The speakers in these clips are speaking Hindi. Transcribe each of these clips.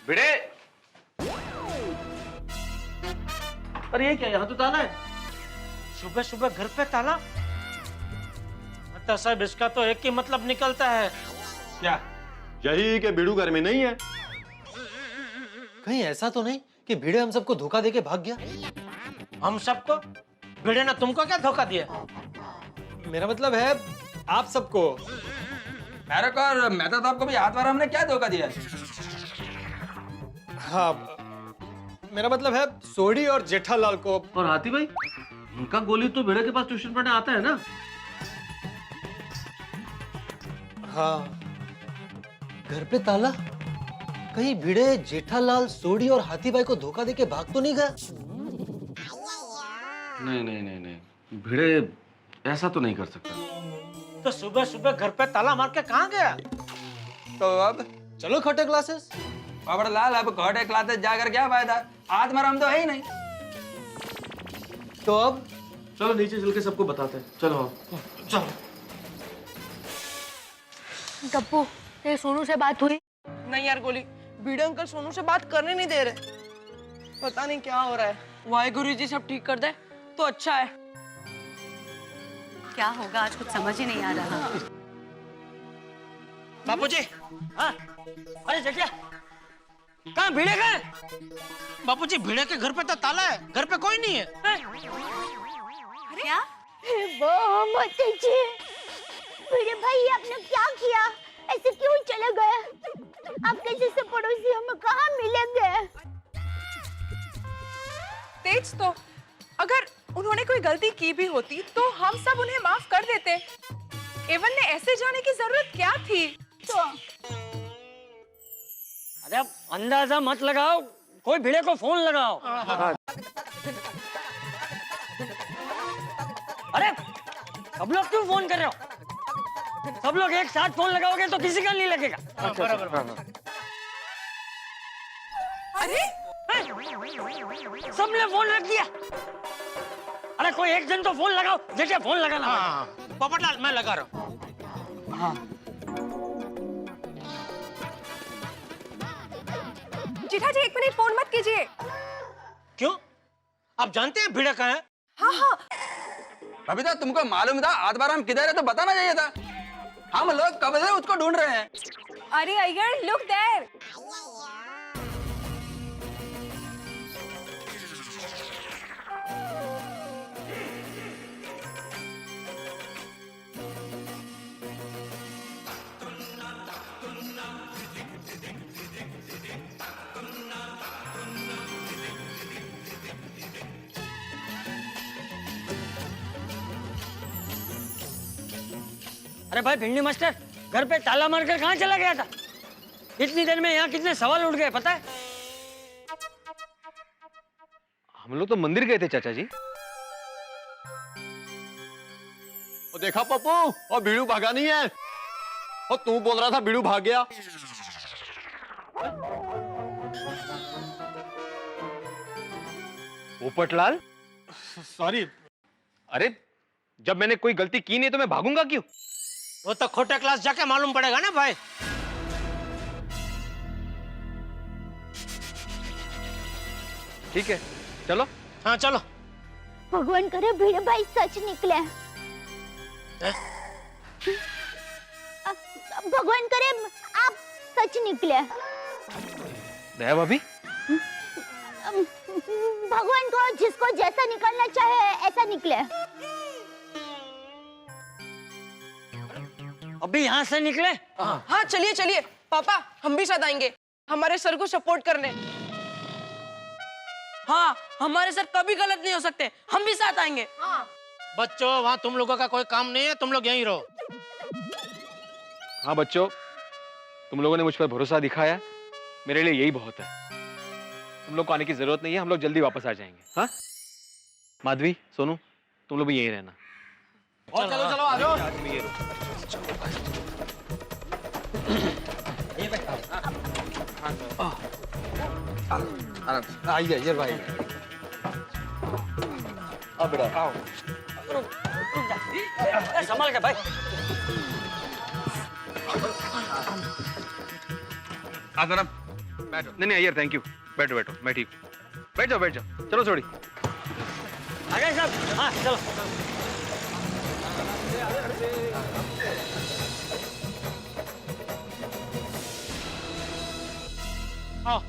भिड़े, अरे ये क्या, यहाँ तो ताला है। सुबह सुबह घर पे ताला? साहब इसका तो एक ही मतलब निकलता है। क्या? यही कि भिड़ू घर में नहीं है। कहीं ऐसा तो नहीं कि भिड़े हम सबको धोखा देके भाग गया? हम सबको? भिड़े ने तुमको क्या धोखा दिया? मेरा मतलब है आप सबको। मेरे को और मेहता साहब को भी हाथ वारा हमने क्या धोखा दिया? हाँ, मेरा मतलब है सोडी और जेठालाल को। और हाथी भाई, उनका गोली तो भिड़े के पास ट्यूशन पढ़ने आता है ना। हाँ, घर पे ताला? कहीं भिड़े जेठालाल, सोडी और हाथी भाई को धोखा देके भाग तो नहीं गया? नहीं नहीं नहीं नहीं, भिड़े ऐसा तो नहीं कर सकता। तो सुबह सुबह घर पे ताला मार के कहाँ गया? तो अब चलो खोटे क्लासेस। बाबड़ लाल, अब घोड़े क्लासेस जाकर क्या फायदा? हाथ मारा हम तो है ही नहीं। तो अब चलो नीचे चल के सबको बताते हैं। चलो आओ। चलो। गप्पू, तेरे सोनू से बात हुई? नहीं यार गोली, भिड़े अंकल सोनू से बात करने नहीं दे रहे। पता नहीं क्या हो रहा है। वाहेगुरु जी सब ठीक कर दे तो अच्छा है। क्या होगा आज कुछ समझ ही नहीं आ रहा। बापूजी, हाँ? अरे जटिया, कहाँ भिड़े गए? बापूजी, भिड़े के घर पे तो ताला है, घर पे कोई नहीं है। क्या? भिड़े भाई, आपने क्या किया? ऐसे क्यों चले गए? आपके जैसे पड़ोसी हमें कहाँ मिलेंगे? तेज, तो अगर उन्होंने कोई गलती की भी होती तो हम सब उन्हें माफ कर देते। एवन ने ऐसे जाने की जरूरत क्या थी? तो अरे अब अंदाजा मत लगाओ, कोई भिड़े को फोन लगाओ। अरे सब लोग क्यों फोन कर रहे हो? सब लोग एक साथ फोन लगाओगे तो किसी का नहीं लगेगा। अरे सबने फोन रख दिया। अरे कोई एक जन तो फोन लगाओ। जैसे फोन लगाना। पोपटलाल, मैं लगा रहा हूँ। हाँ। जेठा जी, 1 मिनट फोन मत कीजिए। क्यों? आप जानते हैं भिड़ा कहाँ है? हाँ हाँ, अभी तो तुमको मालूम था हाथ वारा हम किधर है तो बताना चाहिए था। हम लोग कब से उसको ढूंढ रहे हैं। अरे अय्यर, लुक देयर। अरे भाई भिंडी मास्टर, घर पे ताला मारकर कहाँ चला गया था? इतनी देर में यहाँ कितने सवाल उठ गए पता है? हम लोग तो मंदिर गए थे चाचा जी। और देखा पप्पू, और भिड़ू भागा नहीं है। और तू बोल रहा था भिड़ू भाग गया। पोपटलाल, सॉरी। अरे जब मैंने कोई गलती की नहीं तो मैं भागूंगा क्यों? वो तो खोटे क्लास जाके मालूम पड़ेगा ना भाई। ठीक है, चलो। हाँ चलो। भगवान करे भिड़े भाई सच निकले। भगवान करे आप सच निकले। दया भाभी, भगवान को जिसको जैसा निकलना चाहे ऐसा निकले। अभी यहाँ से निकले? हाँ चलिए चलिए पापा, हम भी साथ आएंगे हमारे सर को सपोर्ट करने। हाँ, हमारे सर कभी गलत नहीं हो सकते, हम भी साथ आएंगे। हाँ। बच्चों, वहाँ तुम लोगों का कोई काम नहीं है, तुम लोग यहीं रहो। हाँ बच्चों, तुम लोगों ने मुझ पर भरोसा दिखाया, मेरे लिए यही बहुत है। तुम लोग को आने की जरूरत नहीं है, हम लोग जल्दी वापस आ जाएंगे। हाँ माधवी, सोनू, तुम लोग भी यहीं रहना। और चलो चलो आ जाओ। आइए भाई। अब बेटा आओ। संभाल के भाई। हाँ सर, बैठो। नहीं अय्यर थैंक यू, बैठो बैठो, मैं ठीक हूँ। बैठ जाओ बैठ जाओ, चलो छोड़ी। आ गए सब? हाँ चलो। आओ।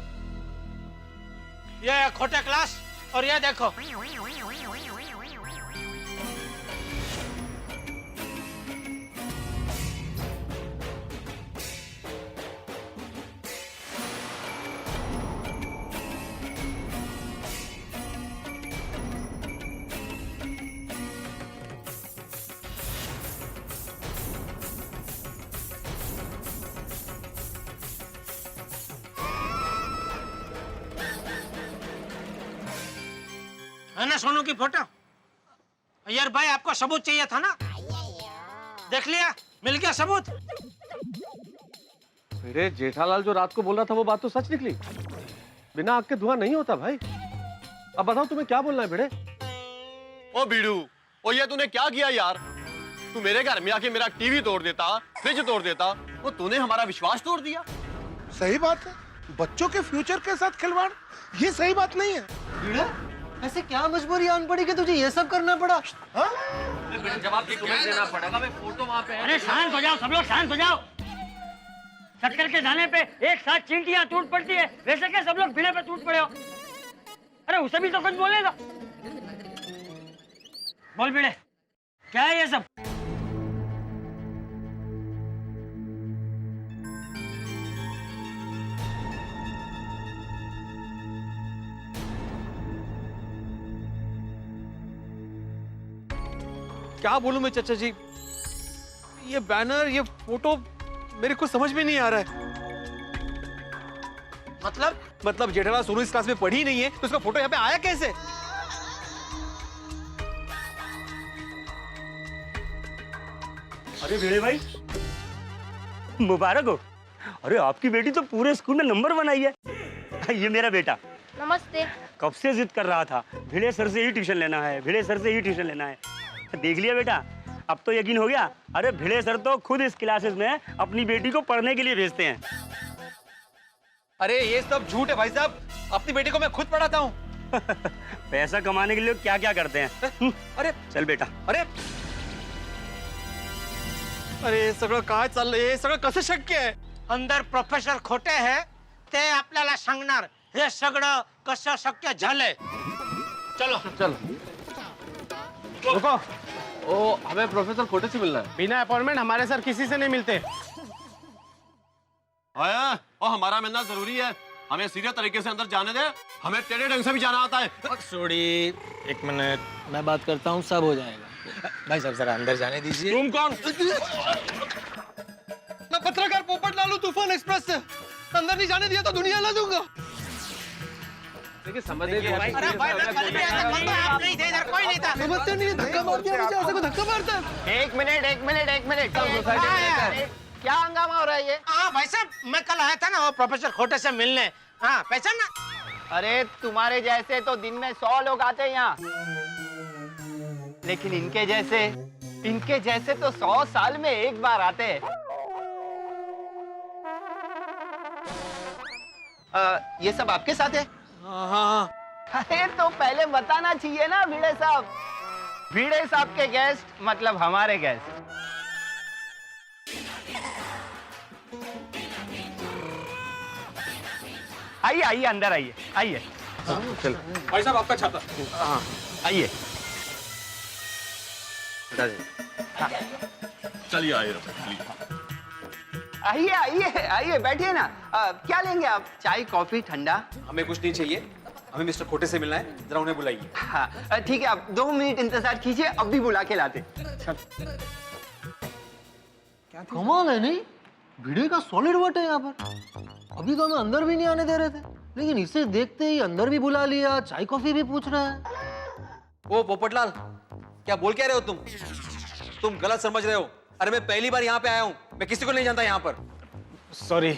ये है खोटे क्लास और ये देखो। है ना सोनू की फोटो? अय्यर भाई आपको सबूत चाहिए था ना? देख लिया, मिल गया सबूत। मेरे जेठालाल जो रात को बोल रहा था वो बात तो सच निकली। बिना आग के धुआं नहीं होता भाई। अब बताओ तुम्हें क्या बोलना है भिड़े? ओ बीड़ू, ओ ये तूने क्या किया यार? तू मेरे घर में आके मेरा टीवी तोड़ देता, फ्रिज तोड़ देता, वो तूने हमारा विश्वास तोड़ दिया। सही बात है, बच्चों के फ्यूचर के साथ खिलवाड़, ये सही बात नहीं है। भिड़े, ऐसे क्या मजबूरी आन पड़ी कि तुझे ये सब करना पड़ा? जवाब देना पड़ेगा। फोटो वहाँ पे है। अरे शांत हो जाओ सब लोग, शांत हो जाओ। चक्कर के जाने पे एक साथ चींटियां टूट पड़ती है, वैसे क्या सब लोग भिड़े पे टूट पड़े हो? अरे उसे भी तो कुछ बोलेगा। बोल भिड़े, क्या है ये सब? क्या बोलूं मैं चाचा जी, ये बैनर, ये फोटो मेरे को समझ में नहीं आ रहा है। मतलब जेठालाल सोनू इस क्लास में पढ़ी नहीं है तो उसका फोटो यहाँ पे आया कैसे? अरे भिड़े भाई, मुबारक हो। अरे आपकी बेटी तो पूरे स्कूल में नंबर 1 आई है। ये मेरा बेटा नमस्ते। कब से जिद कर रहा था, भिड़े सर से ही ट्यूशन लेना है, भिड़े सर से ही ट्यूशन लेना है। देख लिया बेटा, अब तो यकीन हो गया। अरे भिड़े सर तो खुद इस क्लासेस में अपनी बेटी को पढ़ने के लिए भेजते हैं। अरे ये सब झूठ है भाई साहब, अपनी बेटी को मैं खुद पढ़ाता हूँ। पैसा कमाने के लिए क्या क्या करते हैं। अरे चल बेटा। अरे सगळं काय चाललंय, हे सगळं कसं शक्य आहे? अंदर प्रोफेसर खोटे है ते आपल्याला सांगणार हे सगळं कसं शक्य झालंय। चलो चल रुको, ओ हमें प्रोफेसर खोटे से मिलना है। बिना अपॉइंटमेंट हमारे सर किसी से नहीं मिलते। आया, और हमारा मिलना जरूरी है। हमें सीधे तरीके से अंदर जाने दे, हमें टेढ़े ढंग से भी जाना आता है। छोड़ी, एक मिनट, मैं बात करता हूँ, सब हो जाएगा। भाई साहब जरा अंदर जाने दीजिए। तुम कौन? मैं पत्रकार पोपट लालू तूफान एक्सप्रेस से, अंदर नहीं जाने दिया तो दुनिया ला दूंगा। देखिए समझने की बात अरे भाई मैं कल भी आया था, आप नहीं थे इधर, कोई नहीं था। समझते नहीं, धक्का मार दिया मुझे, ऐसे को धक्का मारता है। एक मिनट क्या हंगामा हो रहा है ये? हाँ भाई साहब, मैं कल आया था ना वो प्रोफेसर खोटे से मिलने। हाँ पहचान ना? अरे तुम्हारे जैसे तो दिन में 100 लोग आते हैं यहाँ, लेकिन इनके जैसे तो 100 साल में एक बार आते हैं। ये सब आपके साथ है? हाँ। अरे तो पहले बताना चाहिए ना भिड़े साहब। भिड़े साहब के गेस्ट मतलब हमारे गेस्ट। आइए आइए अंदर आइए आइए। चल भाई साहब आपका छाता। हाँ आइए। चलिए आइए। आइए आइए आइए बैठिए ना। क्या लेंगे आप? चाय कॉफी ठंडा? हमें कुछ नहीं चाहिए, हमें मिस्टर खोटे से मिलना है, जरा उन्हें बुलाइए। हाँ ठीक है, आप 2 मिनट इंतजार कीजिए, अभी बुला के लाते। कमाल है नहीं, भिड़े का सॉलिड वट है यहाँ पर। अभी तो हमें अंदर भी नहीं आने दे रहे थे, लेकिन इसे देखते ही अंदर भी बुला लिया, चाय कॉफी भी पूछ रहा है। ओ पोपटलाल, क्या बोल क्या रहे हो तुम गलत समझ रहे हो। अरे मैं पहली बार यहाँ पे आया हूँ, मैं किसी को नहीं जानता यहाँ पर। सॉरी।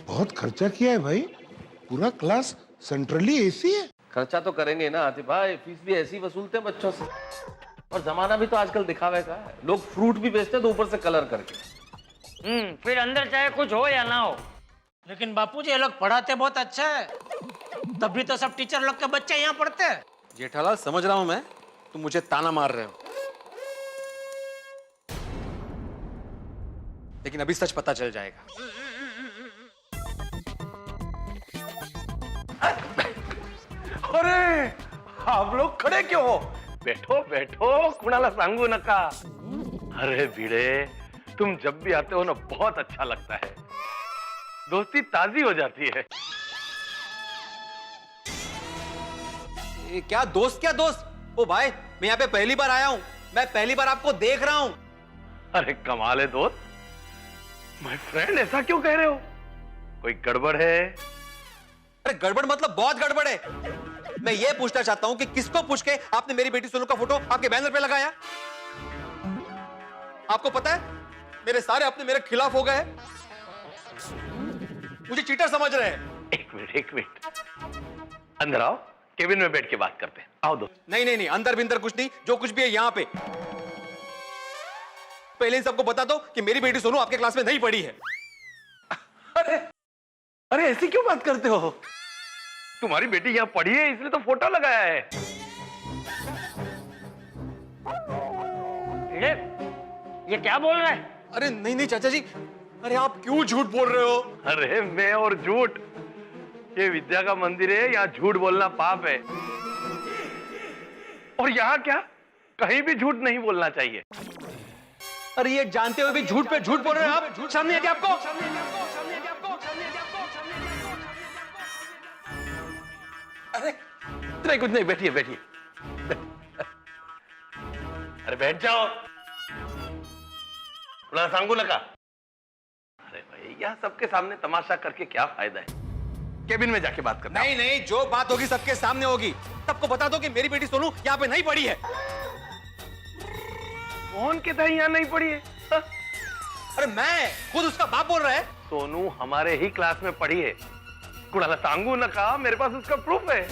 बहुत खर्चा किया है भाई, पूरा क्लास सेंट्रली एसी है। खर्चा तो करेंगे ना आतिफ भाई, फीस भी ऐसी वसूलते हैं बच्चों से। और जमाना भी तो आजकल दिखावे का है, लोग फ्रूट भी बेचते हैं तो ऊपर से कलर करके। फिर अंदर चाहे कुछ हो या ना हो। लेकिन बापूजी ये लोग पढ़ाते बहुत अच्छा है, तभी तो सब टीचर लोग के बच्चे यहाँ पढ़ते हैं। जेठालाल समझ रहा हूं मैं, तुम मुझे ताना मार रहे हो, लेकिन अभी सच पता चल जाएगा। अरे आप लोग खड़े क्यों हो? बैठो बैठो, कुणाला सांगू नका। अरे भिड़े, तुम जब भी आते हो ना बहुत अच्छा लगता है, दोस्ती ताजी हो जाती है। क्या दोस्त क्या दोस्त? ओ भाई, मैं यहाँ पे पहली बार आया हूँ, मैं पहली बार आपको देख रहा हूँ। अरे कमाल है दोस्त, माय फ्रेंड, ऐसा क्यों कह रहे हो? कोई गड़बड़ है? अरे गड़बड़ मतलब बहुत गड़बड़ है। मैं ये पूछना चाहता हूँ कि किसको पूछ के आपने मेरी बेटी सोनू का फोटो आपके बैनर पे लगाया? आपको पता है मेरे सारे अपने मेरे खिलाफ हो गए, मुझे चीटर समझ रहे हैं। एक मिनट, अंदर आओ, केबिन में बैठ के बात करते हैं। आओ दोस्त। नहीं नहीं नहीं, अंदर बिंदर कुछ नहीं, जो कुछ भी है यहाँ पे पहले इन सबको बता दो कि मेरी बेटी सोनू आपके क्लास में नहीं पढ़ी है। अरे ऐसी क्यों बात करते हो? तुम्हारी बेटी यहाँ पढ़ी है इसलिए तो फोटो लगाया है। ये क्या बोल रहा है? अरे नहीं नहीं चाचा जी, अरे आप क्यों झूठ बोल रहे हो? अरे मैं और झूठ, ये विद्या का मंदिर है, यहाँ झूठ बोलना पाप है। और यहाँ क्या, कहीं भी झूठ नहीं बोलना चाहिए। अरे ये जानते हुए भी झूठ पे झूठ बोल रहे हो आप? झूठ सामने है क्या आपको? अरे नहीं, कुछ नहीं, बैठिए बैठिए। अरे बैठ जाओ, थोड़ा सांगू लगा। अरे भाई, यहाँ सबके सामने तमाशा करके क्या फायदा है? केबिन में जाके बात करना। नहीं नहीं, जो बात होगी सबके सामने होगी। सबको बता दो कि मेरी बेटी सोनू यहाँ पे नहीं पढ़ी है। कौन कहता है यहाँ नहीं पढ़ी है? हा? अरे मैं खुद उसका बाप बोल रहा है। सोनू हमारे ही क्लास में पढ़ी है, कुणाला सांगू न कहा, मेरे पास उसका प्रूफ है।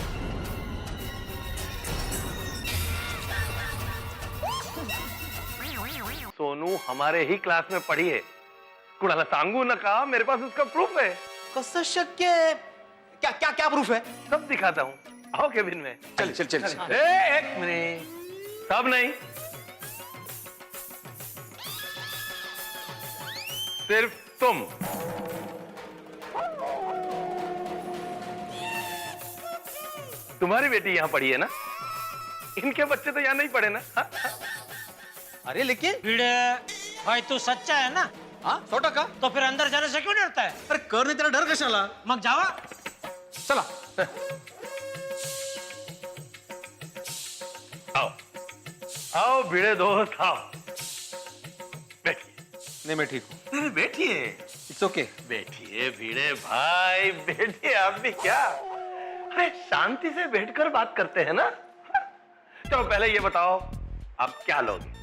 सोनू हमारे ही क्लास में पढ़ी है, कुणाला सांगू न कहा, मेरे पास उसका प्रूफ है। कसं शक्य है? क्या क्या क्या प्रूफ है? सब दिखाता हूँ, आओ केबिन में। चल चल चल, चल। एक मिनट, सब नहीं, सिर्फ तुम। तुम्हारी बेटी यहाँ पढ़ी है ना? इनके बच्चे तो यहाँ नहीं पढ़े ना? हा? अरे लेकिन भिड़े भाई, तू सच्चा है ना? हाँ 100%। तो फिर अंदर जाने से क्यों डरता है? अरे करने तेरा डर कशाला? मग जावा। चला। आओ आओ भिड़े दोस्त, आओ बैठिए। नहीं मैं ठीक हूँ। अरे बैठिए, इट्स ओके। बैठिए भिड़े भाई, बैठिए। आप भी क्या, अरे शांति से बैठकर बात करते हैं ना। चलो पहले ये बताओ, आप क्या लोगे?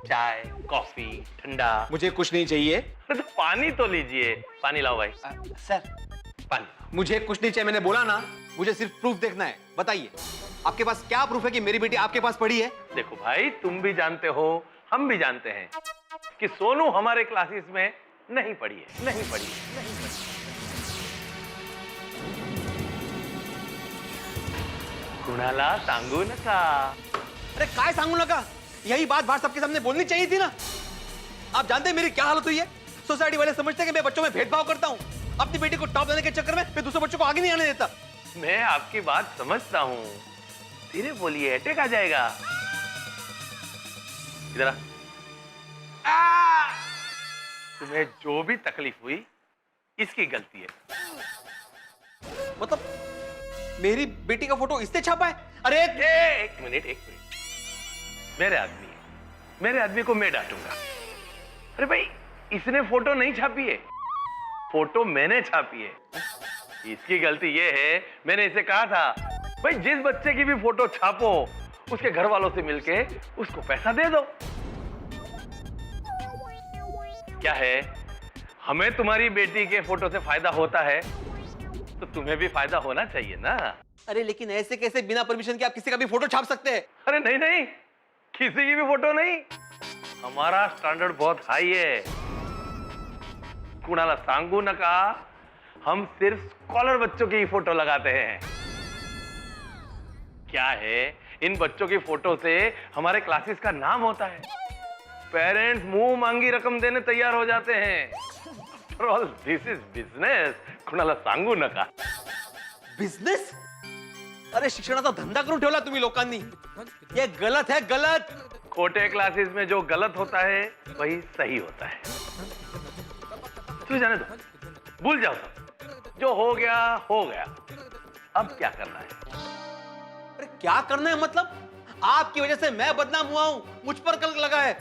चाय, कॉफी, ठंडा? मुझे कुछ नहीं चाहिए। अरे तो पानी तो लीजिए। पानी लाओ भाई। सर पानी। मुझे कुछ नहीं चाहिए, मैंने बोला ना। मुझे सिर्फ प्रूफ देखना है। बताइए आपके पास क्या प्रूफ है कि मेरी बेटी आपके पास पढ़ी है? देखो भाई, तुम भी जानते हो, हम भी जानते हैं कि सोनू हमारे क्लासेस में नहीं पढ़ी है, नहीं पढ़ी है, नहीं पढ़ी है। कुणाला सांगू नका। अरे काय सांगू लगा? यही बात बाहर सबके सामने बोलनी चाहिए थी ना। आप जानते हैं मेरी क्या हालत हुई है? सोसाइटी वाले समझते हैं कि मैं बच्चों में भेदभाव करता हूँ। अपनी बेटी को टॉप देने के चक्कर में मैं दूसरे बच्चों को आगे नहीं आने देता। मैं आपकी बात समझता हूँ, धीरे बोलिए, अटैक आ जाएगा। इधर आ। तुम्हें जो भी तकलीफ हुई, इसकी गलती है। मतलब मेरी बेटी का फोटो इसने छापा है? अरे एक मिनट, एक मिनट। मेरे आदमी है, मेरे आदमी को मैं डांटूंगा। अरे भाई, इसने फोटो नहीं छापी है, फोटो मैंने छापी है। इसकी गलती ये है, मैंने इसे कहा था भाई जिस बच्चे की भी फोटो छापो, उसके घर वालों से मिलके उसको पैसा दे दो। क्या है, हमें तुम्हारी बेटी के फोटो से फायदा होता है, तो तुम्हें भी फायदा होना चाहिए ना। अरे लेकिन ऐसे कैसे बिना परमिशन के आप किसी का भी फोटो छाप सकते हैं? अरे नहीं नहीं, किसी की भी फोटो नहीं, हमारा स्टैंडर्ड बहुत हाई है। कुणाला सांगू नका, हम सिर्फ स्कॉलर बच्चों की फोटो लगाते हैं। क्या है, इन बच्चों की फोटो से हमारे क्लासेस का नाम होता है, पेरेंट्स मुंह मांगी रकम देने तैयार हो जाते हैं। After all this is business, कुणाला सांगू नका। बिझनेस? अरे शिक्षणाचा धंदा करून ठेवला तुम्ही लोकांनी, ये गलत है, गलत। खोटे क्लासेस में जो गलत होता है वही सही होता है। तू जाने दो, भूल जाओ सब, जो हो गया हो गया। अब क्या करना है? अरे क्या करना है मतलब? आपकी वजह से मैं बदनाम हुआ हूं, मुझ पर कलंक लगा है।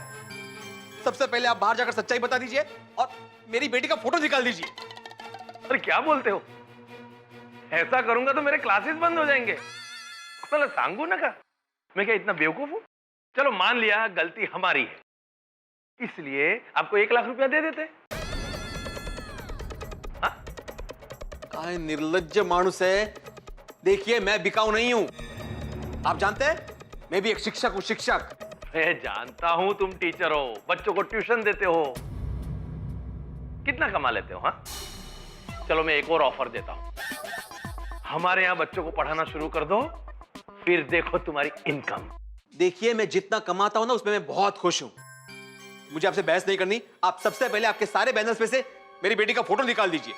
सबसे पहले आप बाहर जाकर सच्चाई बता दीजिए और मेरी बेटी का फोटो निकाल दीजिए। अरे क्या बोलते हो? ऐसा करूंगा तो मेरे क्लासेस बंद हो जाएंगे। पहले सांगू ना का, मैं क्या इतना बेवकूफ हूं? चलो मान लिया गलती हमारी है, इसलिए आपको 1 लाख रुपया दे देते। काय निर्लज्ज मानुस है। देखिए मैं बिकाऊ नहीं हूं, आप जानते हैं मैं भी एक शिक्षक हूं, शिक्षक। मैं जानता हूं तुम टीचर हो, बच्चों को ट्यूशन देते हो। कितना कमा लेते हो? हाँ, चलो मैं एक और ऑफर देता हूं, हमारे यहां बच्चों को पढ़ाना शुरू कर दो, फिर देखो तुम्हारी इनकम। देखिए मैं जितना कमाता हूं ना उसमें मैं बहुत खुश हूं। मुझे आपसे बहस नहीं करनी। आप सबसे पहले आपके सारे बैनर्स में से मेरी बेटी का फोटो निकाल दीजिए।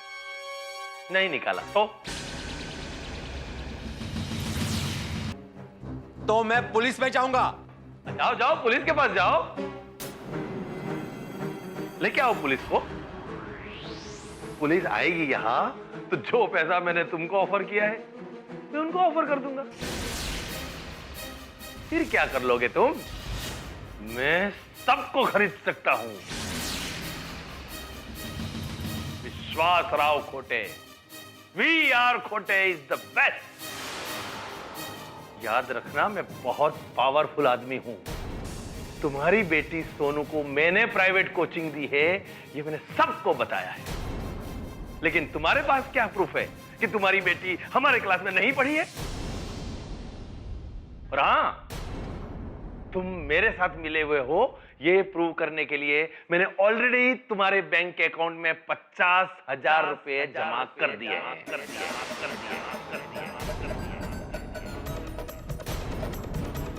नहीं निकाला तो मैं पुलिस में जाऊंगा। जाओ जाओ, पुलिस के पास जाओ, लेके आओ पुलिस को। पुलिस आएगी यहां तो जो पैसा मैंने तुमको ऑफर किया है मैं उनको ऑफर कर दूंगा। फिर क्या कर लोगे तुम? मैं सबको खरीद सकता हूं। विश्वास राव खोटे, वी आर खोटे इज द बेस्ट। याद रखना मैं बहुत पावरफुल आदमी हूं। तुम्हारी बेटी सोनू को मैंने प्राइवेट कोचिंग दी है, ये मैंने सबको बताया है। लेकिन तुम्हारे पास क्या प्रूफ है कि तुम्हारी बेटी हमारे क्लास में नहीं पढ़ी है? और हां, तुम मेरे साथ मिले हुए हो ये प्रूव करने के लिए मैंने ऑलरेडी तुम्हारे बैंक अकाउंट में 50,000 रुपए जमा कर दिए हैं।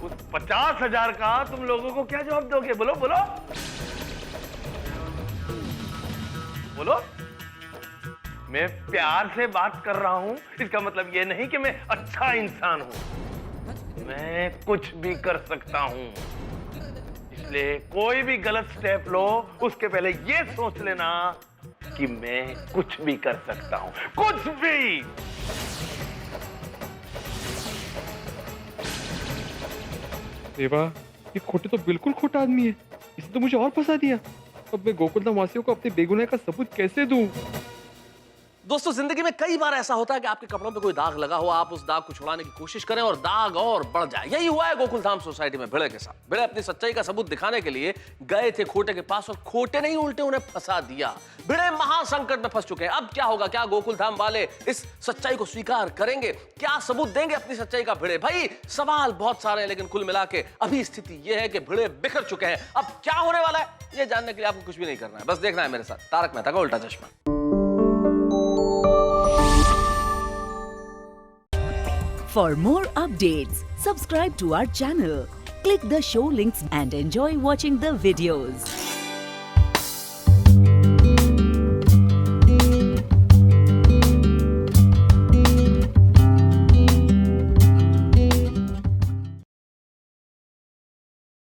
उस 50,000 का तुम लोगों को क्या जवाब दोगे? बोलो बोलो बोलो। मैं प्यार से बात कर रहा हूं, इसका मतलब यह नहीं कि मैं अच्छा इंसान हूं। मैं कुछ भी कर सकता हूं, इसलिए कोई भी गलत स्टेप लो उसके पहले यह सोच लेना कि मैं कुछ भी कर सकता हूं, कुछ भी। देवा, ये खोटे तो बिल्कुल खोटा आदमी है, इसने तो मुझे और फंसा दिया। अब मैं गोकुलधाम वासियों को अपने बेगुनाह का सबूत कैसे दूं? दोस्तों जिंदगी में कई बार ऐसा होता है कि आपके कपड़ों पे कोई दाग लगा हो, आप उस दाग को छुड़ाने की कोशिश करें और दाग और बढ़ जाए। यही हुआ है गोकुलधाम सोसाइटी में भिड़े के साथ। भिड़े अपनी सच्चाई का सबूत दिखाने के लिए गए थे खोटे के पास और खोटे नहीं उल्टे उन्हें फंसा दिया। भिड़े महासंकट में फंस चुके हैं। अब क्या होगा? क्या गोकुलधाम वाले इस सच्चाई को स्वीकार करेंगे? क्या सबूत देंगे अपनी सच्चाई का? भिड़े भाई सवाल बहुत सारे हैं, लेकिन कुल मिला के अभी स्थिति यह है कि भिड़े बिखर चुके हैं। अब क्या होने वाला है ये जानने के लिए आपको कुछ भी नहीं करना है, बस देखना है मेरे साथ तारक मेहता का उल्टा चश्मा। For more updates, subscribe to our channel, click the show links and enjoy watching the videos.